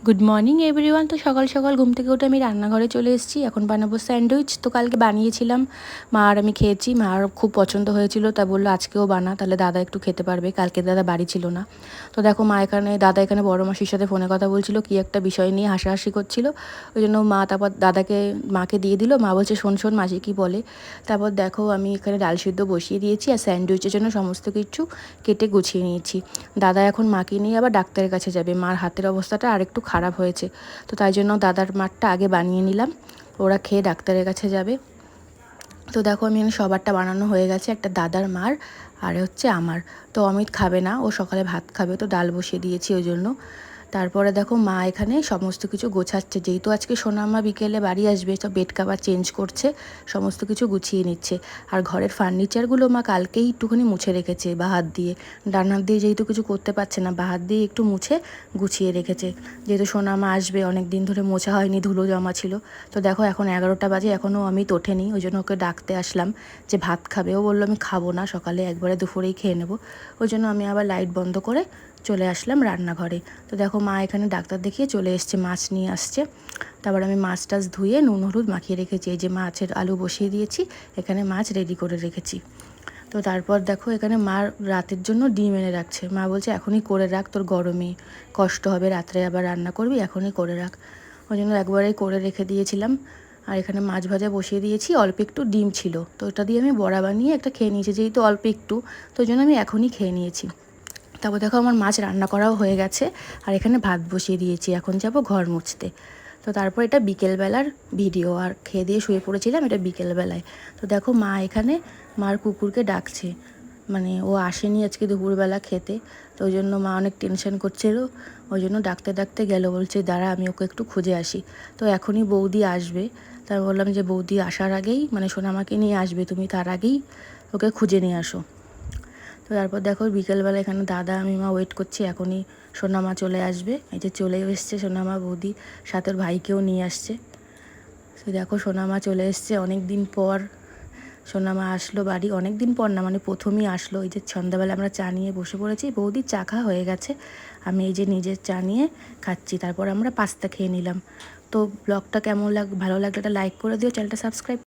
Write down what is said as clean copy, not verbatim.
Good morning everyone. তো সকাল সকাল ঘুম থেকে উঠে আমি রান্নাঘরে চলে এসেছি। এখন বানাবো স্যান্ডউইচ। তো কালকে বানিয়েছিলাম, মা আর আমি খেয়েছি। মার খুব পছন্দ হয়েছিল, তা বললো আজকেও বানা, তাহলে দাদা একটু খেতে পারবে। কালকে দাদা বাড়ি ছিল না। তো দেখো দাদা এখানে বড় মাসির সাথে ফোনে কথা বলছিল, কি একটা বিষয় নিয়ে হাসাহাসি করছিল। ওই জন্য মা তারপর মাকে দিয়ে দিল। মা বলছে শোন শোন মাসি কী বলে। তারপর দেখো আমি এখানে ডাল সিদ্ধ বসিয়ে দিয়েছি আর স্যান্ডউইচের জন্য সমস্ত কিছু কেটে গুছিয়ে নিয়েছি। দাদা এখন মাকে নিয়ে আবার ডাক্তারের কাছে যাবে। মার হাতের অবস্থাটা আরেকটু খারাপ হয়েছে, তো তাই জন্য দাদার মারটা আগে বানিয়ে নিলাম। ওরা খেয়ে ডাক্তারের কাছে যাবে। তো দেখো আমি এখানে সবারটা বানানো হয়ে গেছে, একটা দাদার মার আর হচ্ছে আমার। তো অমিত খাবে না, ও সকালে ভাত খাবে, তো ডাল বসিয়ে দিয়েছি ওই জন্য। তারপরে দেখো মা এখানে সমস্ত কিছু গোছাচ্ছে, যেহেতু আজকে সোনামা বিকেলে বাড়ি আসবে, তো বেড কাভার চেঞ্জ করছে, সমস্ত কিছু গুছিয়ে নিচ্ছে। আর ঘরের ফার্নিচারগুলো মা কালকেই একটুখানি মুছে রেখেছে বা হাত দিয়ে। ডান হাত দিয়ে যেহেতু কিছু করতে পারছে না, বা হাত দিয়ে একটু মুছে গুছিয়ে রেখেছে, যেহেতু সোনামা আসবে, অনেক দিন ধরে মোছা হয়নি, ধুলো জমা ছিল। তো দেখো এখন 11টা বাজে, এখনও অমিত ওঠেনি, ওই জন্য ওকে ডাকতে আসলাম যে ভাত খাবে। ও বললো আমি খাবো না, সকালে একবারে দুপুরেই খেয়ে নেবো। ওই জন্য আমি আবার লাইট বন্ধ করে চলে আসলাম রান্নাঘরে। তো দেখো মা এখানে ডাক্তার দেখিয়ে চলে এসছে, মাছ নিয়ে আসছে। তারপর আমি মাছ টাছ ধুয়ে নুন হলুদ মাখিয়ে রেখেছি। এই যে মাছের আলু বসিয়ে দিয়েছি, এখানে মাছ রেডি করে রেখেছি। তো তারপর দেখো এখানে মা রাতের জন্য ডিম এনে রাখছে। মা বলছে এখনই করে রাখ, তোর গরমে কষ্ট হবে, রাত্রে আবার রান্না করবি, এখনই করে রাখ। ওই জন্য একবারেই করে রেখে দিয়েছিলাম। আর এখানে মাছ ভাজা বসিয়ে দিয়েছি, অল্প একটু ডিম ছিল, তো ওটা দিয়ে আমি বড়া বানিয়ে একটা খেয়ে নিয়েছি, যেহেতু অল্প একটু, তো ওই জন্য আমি এখনই খেয়ে নিয়েছি। তারপর দেখো আমার মাছ রান্না করাও হয়ে গেছে, আর এখানে ভাত বসিয়ে দিয়েছি, এখন যাব ঘর মুছতে। তো তারপর এটা বিকেলবেলার ভিডিও, আর খেয়ে দিয়ে শুয়ে পড়েছিলাম, এটা বিকেলবেলায়। তো দেখো মা এখানে মার কুকুরকে ডাকছে, মানে ও আসেনি আজকে দুপুরবেলা খেতে, তো ওই জন্য মা অনেক টেনশন করছিল। ওই জন্য ডাকতে ডাকতে গেল, বলছে দাঁড়া আমি ওকে একটু খুঁজে আসি। তো এখনই বৌদি আসবে, তাই বললাম যে বৌদি আসার আগেই, মানে সোনামাকে নিয়ে আসবে তুমি, তার আগেই ওকে খুঁজে নিয়ে আসো। তো তারপর দেখো বিকেলবেলা এখানে দাদা আমি মা ওয়েট করছি, এখনই সোনামা চলে আসবে। এই যে চলেও এসছে সোনামা, বৌদি সাথে ওর ভাইকেও নিয়ে আসছে। তো দেখো সোনামা চলে এসছে অনেক দিন পর। সোনামা আসলো বাড়ি, অনেক দিন পর না, মানে প্রথমেই আসলো। এই যে সন্ধ্যাবেলা আমরা চা নিয়ে বসে পড়েছি, বৌদির চা খাওয়া হয়ে গেছে, আমি এই যে নিজের চা নিয়ে খাচ্ছি। তারপর আমরা পাস্তা খেয়ে নিলাম। তো ব্লগটা কেমন ভালো লাগলে একটা লাইক করে দিও, চ্যানেলটা সাবস্ক্রাইব।